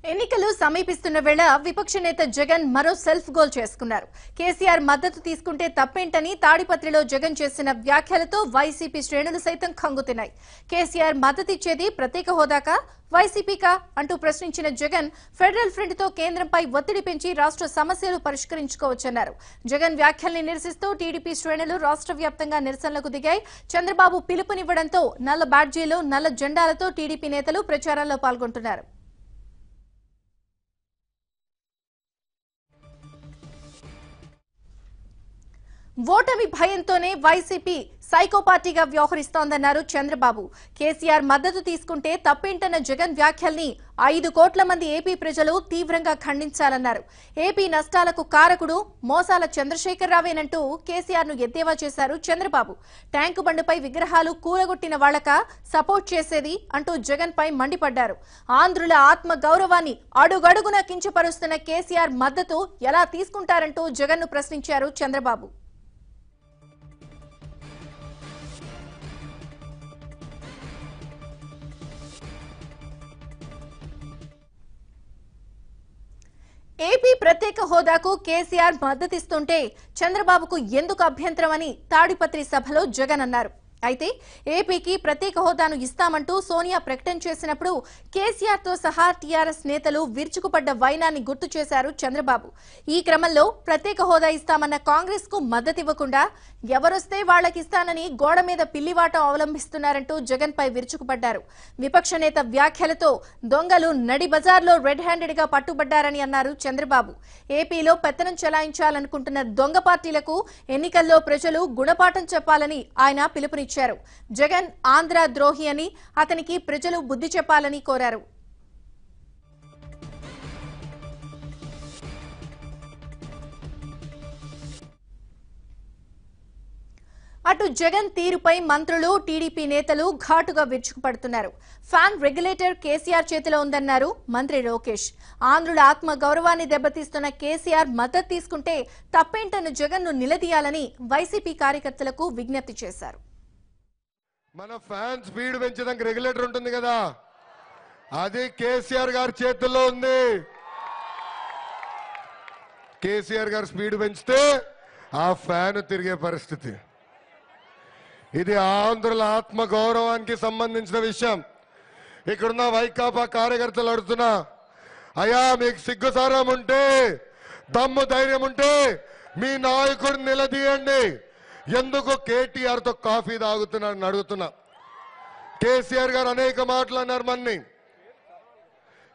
ఎన్నికలు సమీపిస్తున్న వేళ విపక్ష నేత జగన్ మరో సెల్ఫ్ గోల్ చేసుకున్నారు. కేసీఆర్ మద్దతు తీసుకుంటే తప్పేంటని తాడిపత్రిలో జగన్ చేసిన వ్యాఖ్యలతో వైసీపీ శ్రేణులు సైతం కంగుతిన్నాయి. కేసీఆర్ మద్దతిచ్చేది ప్రత్యేక హోదాకా, వైసీపీకా అంటూ ప్రశ్నించిన జగన్ ఫెడరల్ ఫ్రంట్ తో కేంద్రంపై ఒత్తిడి పెంచి రాష్ట్ర సమస్యలు పరిష్కరించుకోవచ్చన్నారు. జగన్ వ్యాఖ్యల్ని నిరసిస్తూ టీడీపీ శ్రేణులు రాష్ట్ర వ్యాప్తంగా నిరసనలకు దిగాయి. చంద్రబాబు పిలుపునివ్వడంతో నల్ల బ్యాడ్జీలు, నల్ల జెండాలతో టీడీపీ నేతలు ప్రచారాల్లో పాల్గొంటున్నారు. ఓటమి భయంతోనే వైసీపీ సైకోపార్టీగా వ్యవహరిస్తోందన్నారు చంద్రబాబు. కేసీఆర్ మద్దతు తీసుకుంటే తప్పేంటన్న జగన్ వ్యాఖ్యల్ని 5 కోట్ల మంది ఏపీ ప్రజలు తీవ్రంగా ఖండించాలన్నారు. ఏపీ నష్టాలకు కారకుడు మోసాల చంద్రశేఖరరావేనంటూ కేసీఆర్ ను ఎద్దేవా చేశారు చంద్రబాబు. ట్యాంకు బండిపై విగ్రహాలు కూలగొట్టిన వాళ్లక సపోర్ట్ చేసేది అంటూ జగన్ పై మండిపడ్డారు. ఆంధ్రుల ఆత్మ గౌరవాన్ని అడుగడుగున కించపరుస్తున్న కేసీఆర్ మద్దతు ఎలా తీసుకుంటారంటూ జగన్ ను ప్రశ్నించారు చంద్రబాబు. ఏపీ ప్రత్యేక హోదాకు కేసీఆర్ మద్దతిస్తుంటే చంద్రబాబుకు ఎందుకు అభ్యంతరమని తాడిపత్రి సభలో జగన్ అన్నారు. అయితే ఏపీకి ప్రత్యేక హోదాను ఇస్తామంటూ సోనియా ప్రకటన చేసినప్పుడు కేసీఆర్ తో సహా టీఆర్ఎస్ నేతలు విరుచుకుపడ్డ వైనాన్ని గుర్తు చేశారు చంద్రబాబు. ఈ క్రమంలో ప్రత్యేక హోదా ఇస్తామన్న కాంగ్రెస్ కు మద్దతివ్వకుండా ఎవరొస్తే వాళ్లకిస్తానని గోడ మీద పిల్లివాటం అవలంబిస్తున్నారంటూ జగన్ పై విరుచుకుపడ్డారు. విపక్ష నేత వ్యాఖ్యలతో దొంగలు నడి బజార్లో రెడ్ హ్యాండెడ్ గా పట్టుబడ్డారని అన్నారు చంద్రబాబు. ఏపీలో పెత్తనం చెలాయించాలనుకుంటున్న దొంగ పార్టీలకు ఎన్నికల్లో ప్రజలు గుణపాఠం చెప్పాలని ఆయన పిలుపునిచ్చారు. జగన్ ఆంధ్ర ద్రోహి అని, అతనికి ప్రజలు బుద్ధి చెప్పాలని కోరారు. అటు జగన్ తీరుపై మంత్రులు, టీడీపీ నేతలు ఘాటుగా విరుచుకుపడుతున్నారు. ఫ్యాన్ రెగ్యులేటర్ కేసీఆర్ చేతిలో ఉందన్నారు మంత్రి లోకేష్. ఆంధ్రుల ఆత్మ గౌరవాన్ని దెబ్బతీస్తున్న కేసీఆర్ మద్దతు తీసుకుంటే తప్పేంటన్న జగన్ ను నిలదీయాలని వైసీపీ కార్యకర్తలకు విజ్ఞప్తి చేశారు. మన ఫ్యాన్ స్పీడ్ పెంచడానికి రెగ్యులేటర్ ఉంటుంది కదా, అది కేసీఆర్ గారి చేతుల్లో ఉంది. కేసీఆర్ గారు స్పీడ్ పెంచితే ఆ ఫ్యాన్ తిరిగే పరిస్థితి. ఇది ఆంధ్రుల ఆత్మ గౌరవానికి సంబంధించిన విషయం. ఇక్కడున్న వైకాపా కార్యకర్తలు అడుగుతున్నా, అయ్యా మీకు సిగ్గుసారం ఉంటే, దమ్ము ధైర్యం ఉంటే మీ నాయకుడిని నిలదీయండి. ఎందుకు కేటీఆర్ తో కాఫీ తాగుతున్నారని అడుగుతున్నా. కేసీఆర్ గారు అనేక మాటలు అన్నారు.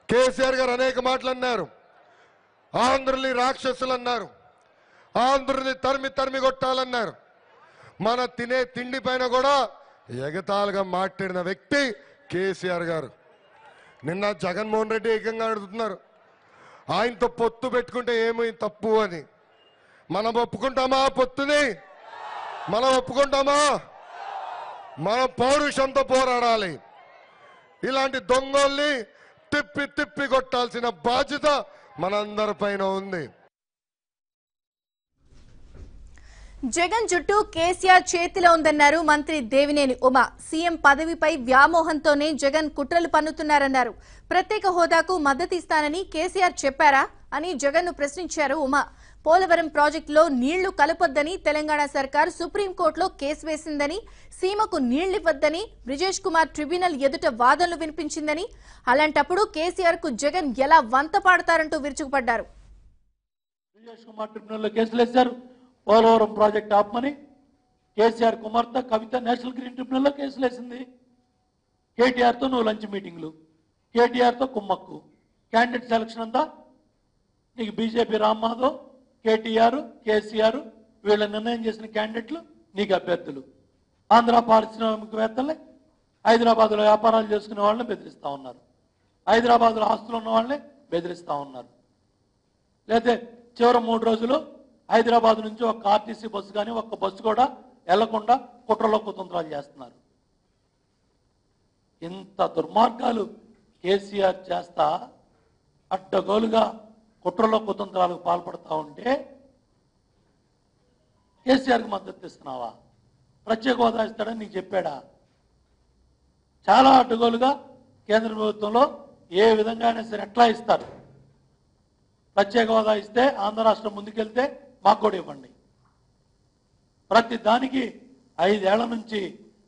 కేసీఆర్ గారు అనేక మాటలు అన్నారు. ఆంధ్రుల్ని రాక్షసులు అన్నారు, ఆంధ్రుల్ని తరిమి తరిమి కొట్టాలన్నారు. మన తినే తిండి పైన కూడా ఎగతాళిగా మాట్లాడిన వ్యక్తి కేసీఆర్ గారు. నిన్న జగన్మోహన్ రెడ్డి ఏకంగా అడుగుతున్నారు, ఆయనతో పొత్తు పెట్టుకుంటే ఏమి తప్పు అని. మనం ఒప్పుకుంటామా పొత్తుని? మనం ఒప్పుకుంటామా? మనం పౌరుషంతో పోరాడాలి. ఇలాంటి దొంగల్ని తిప్పి తిప్పి కొట్టాల్సిన బాధ్యత మనందరిపైన ఉంది. జగన్ జుట్టు కేసీఆర్ చేతిలో ఉందన్నారు మంత్రి దేవినేని ఉమ. సీఎం పదవిపై వ్యామోహంతోనే జగన్ కుట్రలు పన్నుతున్నారన్నారు. ప్రత్యేక హోదాకు మద్దతు ఇస్తానని కేసీఆర్ చెప్పారా అని జగన్ ను ప్రశ్నించారు ఉమ. పోలవరం ప్రాజెక్టులో నీళ్లు కలపొద్దని తెలంగాణ సర్కార్ సుప్రీంకోర్టులో కేసు వేసిందని, సీమకు నీళ్లివ్వద్దని బ్రిజేష్ కుమార్ ట్రిబ్యునల్ ఎదుట వాదనలు వినిపించిందని, అలాంటప్పుడు కేసీఆర్ కు జగన్ ఎలా వంత పాడతారంటూ విరుచుకుపడ్డారు. బ్రిజేష్ కుమార్ ట్రిబ్యునల్లో కేసులు వేశారు. పోలవరం ప్రాజెక్ట్ ఆపమని కేసీఆర్ కుమార్తె కవిత నేషనల్ గ్రీన్ ట్రిబ్యునల్లో కేసులు వేసింది. కేటీఆర్తో నువ్వు లంచ్ మీటింగ్లు, కేటీఆర్తో కుమ్మక్కు, క్యాండిడేట్ సెలక్షన్ అంతా నీకు బీజేపీ రామ్మాధవ్, కేటీఆర్, కేసీఆర్ వీళ్ళ నిర్ణయం చేసిన క్యాండిడేట్లు నీకు అభ్యర్థులు. ఆంధ్ర పారిశ్రామికవేత్తలే హైదరాబాద్లో వ్యాపారాలు చేసుకునే వాళ్ళని బెదిరిస్తూ ఉన్నారు, హైదరాబాద్లో ఆస్తులు ఉన్న వాళ్ళని బెదిరిస్తూ ఉన్నారు. లేకపోతే చివరి 3 రోజులు హైదరాబాద్ నుంచి ఒక ఆర్టీసీ బస్సు కానీ ఒక్క బస్సు కూడా వెళ్లకుండా కుట్రలో కుతంత్రాలు చేస్తున్నారు. ఇంత దుర్మార్గాలు కేసీఆర్ చేస్తా అడ్డగోలుగా కుట్రలో కుతంత్రాలకు పాల్పడతా ఉంటే కేసీఆర్కి మద్దతు ఇస్తున్నావా? ప్రత్యేక హోదా ఇస్తాడని నీకు చెప్పాడా? చాలా అడ్డగోలుగా కేంద్ర ప్రభుత్వంలో ఏ విధంగా అయినా సరే ఎట్లా ఇస్తారు. ప్రత్యేక హోదా ఇస్తే ఆంధ్ర రాష్ట్రం ముందుకెళ్తే మాకు కూడా ఇవ్వండి. ప్రతి దానికి 5 ఏళ్ల నుంచి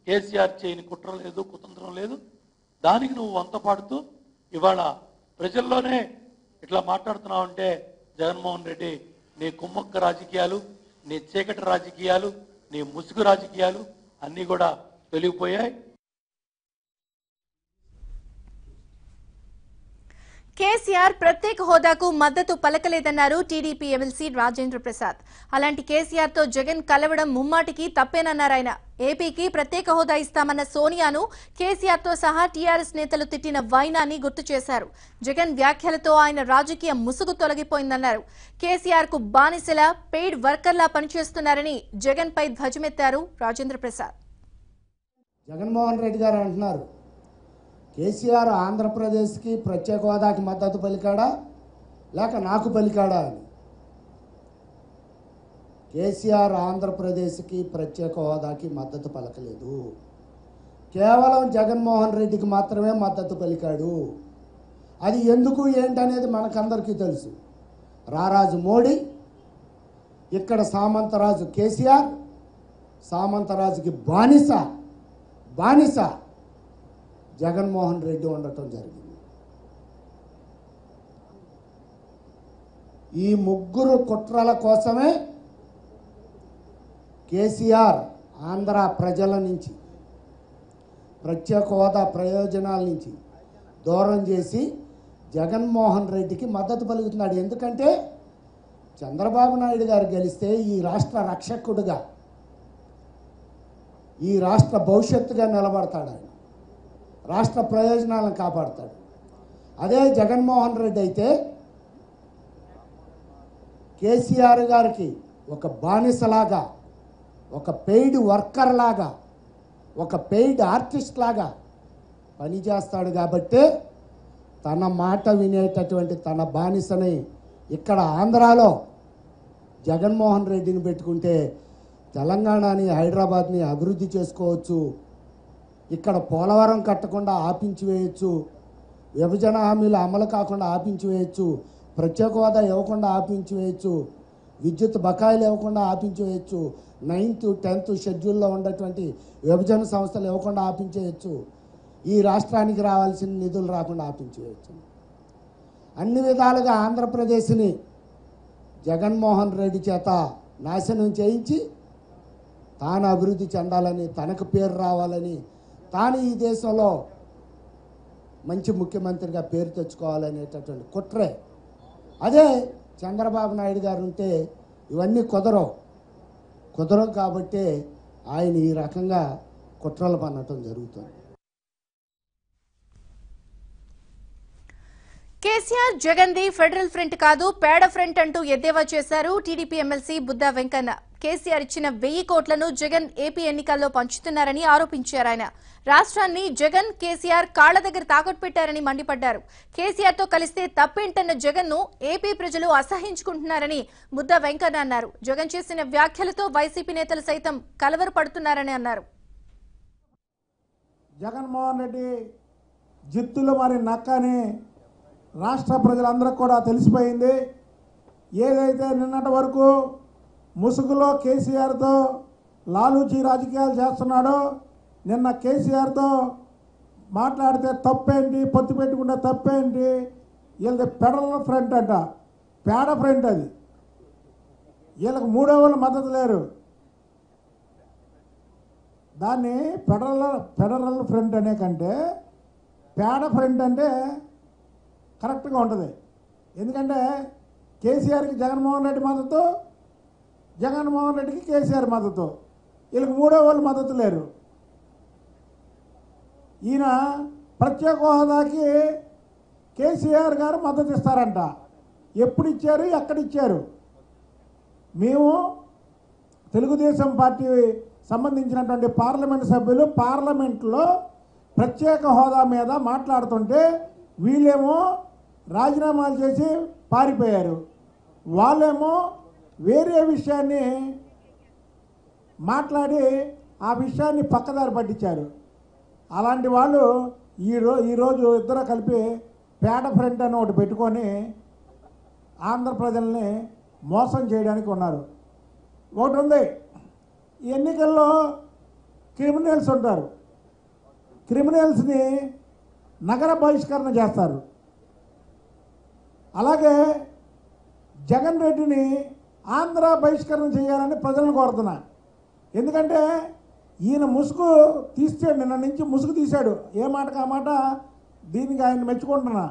కేసీఆర్ చేయని కుట్ర లేదు, కుతంత్రం లేదు. దానికి నువ్వు వంత పాడుతూ ఇవాళ ప్రజల్లోనే ఇట్లా మాట్లాడుతున్నావు అంటే జగన్మోహన్ రెడ్డి నీ కుమ్మక్క రాజకీయాలు, నీ చీకటి రాజకీయాలు, నీ ముసుగు రాజకీయాలు అన్నీ కూడా తొలగిపోయాయి. కేసీఆర్ ప్రత్యేక హోదాకు మద్దతు పలకలేదన్నారు టీడీపీ ఎమ్మెల్సీ రాజేంద్ర ప్రసాద్. అలాంటి కేసీఆర్ తో జగన్ కలవడం ముమ్మాటికి తప్పేనన్నారు ఆయన. ఏపీకి ప్రత్యేక హోదా ఇస్తామన్న సోనియాను కేసీఆర్ తో సహా టీఆర్ఎస్ నేతలు తిట్టిన వైనాన్ని గుర్తు చేశారు. జగన్ వ్యాఖ్యలతో ఆయన రాజకీయ ముసుగు తొలగిపోయిందన్నారు. కేసీఆర్ కు బానిసలా, పెయిడ్ వర్కర్లా పనిచేస్తున్నారని జగన్ పై ధ్వజమెత్తారు రాజేంద్ర ప్రసాద్. జగన్మోహన్ రెడ్డి గారు అంటున్నారు, కేసీఆర్ ఆంధ్రప్రదేశ్కి ప్రత్యేక హోదాకి మద్దతు పలికాడా లేక నాకు పలికాడా అని. కేసీఆర్ ఆంధ్రప్రదేశ్కి ప్రత్యేక హోదాకి మద్దతు పలకలేదు. కేవలం జగన్మోహన్ రెడ్డికి మాత్రమే మద్దతు పలికాడు. అది ఎందుకు ఏంటనేది మనకందరికీ తెలుసు. రారాజు మోడీ, ఇక్కడ సామంతరాజు కేసీఆర్, సామంతరాజుకి బానిస జగన్మోహన్ రెడ్డి ఉండటం జరిగింది. ఈ ముగ్గురు కుట్రల కోసమే కేసీఆర్ ఆంధ్ర ప్రజల నుంచి, ప్రత్యేక హోదా ప్రయోజనాల నుంచి దూరం చేసి జగన్మోహన్ రెడ్డికి మద్దతు పలుకుతున్నాడు. ఎందుకంటే చంద్రబాబు నాయుడు గారు గెలిస్తే ఈ రాష్ట్ర రక్షకుడుగా, ఈ రాష్ట్ర భవిష్యత్తుగా నిలబడతాడు. ఆయన రాష్ట్ర ప్రయోజనాలను కాపాడతాడు. అదే జగన్మోహన్ రెడ్డి అయితే కేసీఆర్ గారికి ఒక బానిసలాగా, ఒక పెయిడ్ వర్కర్ లాగా, ఒక పెయిడ్ ఆర్టిస్ట్ లాగా పనిచేస్తాడు. కాబట్టి తన మాట వినేటటువంటి తన బానిసని ఇక్కడ ఆంధ్రాలో జగన్మోహన్ రెడ్డిని పెట్టుకుంటే తెలంగాణని, హైదరాబాద్ని అభివృద్ధి చేసుకోవచ్చు. ఇక్కడ పోలవరం కట్టకుండా ఆపించివేయచ్చు, విభజన హామీలు అమలు కాకుండా ఆపించివేయచ్చు, ప్రత్యేక హోదా ఇవ్వకుండా ఆపించివేయచ్చు, విద్యుత్ బకాయిలు ఇవ్వకుండా ఆపించివేయచ్చు, 9th 10th షెడ్యూల్లో ఉన్నటువంటి విభజన సంస్థలు ఇవ్వకుండా ఆపించేయచ్చు, ఈ రాష్ట్రానికి రావాల్సిన నిధులు రాకుండా ఆపించేయచ్చు. అన్ని విధాలుగా ఆంధ్రప్రదేశ్ని జగన్మోహన్ రెడ్డి చేత నాశనం చేయించి తాను అభివృద్ధి చెందాలని, తనకు పేరు రావాలని, తాను ఈ దేశంలో మంచి ముఖ్యమంత్రిగా పేరు తెచ్చుకోవాలనేటటువంటి కుట్రే. అదే చంద్రబాబు నాయుడు గారు ఉంటే ఇవన్నీ కుదరవు కాబట్టి ఆయన ఈ రకంగా కుట్రలు పన్నటం జరుగుతుంది. కేసీఆర్ జగన్ది ఫెడరల్ ఫ్రంట్ కాదు, పేడ ఫ్రంట్ అంటూ ఎద్దేవా చేశారు టీడీపీ ఎమ్మెల్సీ బుద్దా వెంకన్న. కేసీఆర్ ఇచ్చిన 1000 కోట్లను జగన్ ఏపీ ఎన్నికల్లో పంచుతున్నారని ఆరోపించారు ఆయన. రాష్ట్రాన్ని జగన్, కేసీఆర్ కాళ్ల దగ్గర తాకట్టు పెట్టారని మండిపడ్డారు. కేసీఆర్ తో కలిస్తే తప్పేంటన్న జగన్ ను ఏపీ ప్రజలు అసహించుకుంటున్నారని బుద్దా వెంకన్న అన్నారు. జగన్ చేసిన వ్యాఖ్యలతో వైసీపీ నేతలు సైతం కలవరపడుతున్నారని అన్నారు. జగన్మోహన్ రెడ్డి జిత్తులు మరి నక్కని రాష్ట్ర ప్రజలందరికీ కూడా తెలిసిపోయింది. ఏదైతే నిన్నటి వరకు ముసుగులో కేసీఆర్తో లాలూచీ రాజకీయాలు చేస్తున్నాడో, నిన్న కేసీఆర్తో మాట్లాడితే తప్పేంటి, పొత్తు పెట్టుకుంటే తప్పేంటి, వీళ్ళది ఫెడరల్ ఫ్రంట్ అంట, పేడ ఫ్రంట్. అది వీళ్ళకి 3 వాళ్ళు మద్దతు లేరు. దాన్ని ఫెడరల్ ఫ్రంట్ అనే కంటే పేడ ఫ్రంట్ అంటే కరెక్ట్గా ఉంటుంది. ఎందుకంటే కేసీఆర్కి జగన్మోహన్ రెడ్డి మద్దతు, జగన్మోహన్ రెడ్డికి కేసీఆర్ మద్దతు, వీళ్ళకి 3 వాళ్ళు మద్దతు లేరు. ఈయన ప్రత్యేక హోదాకి కేసీఆర్ గారు మద్దతు ఇస్తారంట. ఎప్పుడు ఇచ్చారు, ఎక్కడిచ్చారు? మేము తెలుగుదేశం పార్టీ సంబంధించినటువంటి పార్లమెంట్ సభ్యులు పార్లమెంట్లో ప్రత్యేక హోదా మీద మాట్లాడుతుంటే వీళ్ళేమో రాజీనామాలు చేసి పారిపోయారు, వాళ్ళేమో వేరే విషయాన్ని మాట్లాడి ఆ విషయాన్ని పక్కదారి పట్టించారు. అలాంటి వాళ్ళు ఈరోజు ఇద్దరు కలిపి పేడ ఫ్రంట్ అని ఒకటి పెట్టుకొని ఆంధ్ర ప్రజల్ని మోసం చేయడానికి ఉన్నారు. ఒకటి ఉంది, ఈ ఎన్నికల్లో క్రిమినల్స్ ఉంటారు, క్రిమినల్స్ని నగర బహిష్కరణ చేస్తారు. అలాగే జగన్ రెడ్డిని ఆంధ్ర బహిష్కరణ చేయాలని ప్రజలను కోరుతున్నా. ఎందుకంటే ఈయన ముసుగు తీసాడు, నిన్న నుంచి ముసుగు తీశాడు, ఏ మాటకు ఆ మాట. దీనికి ఆయన మెచ్చుకుంటున్నా.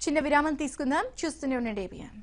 చిన్న విరామం తీసుకుందాం, చూస్తూనే ఉండండి ABN.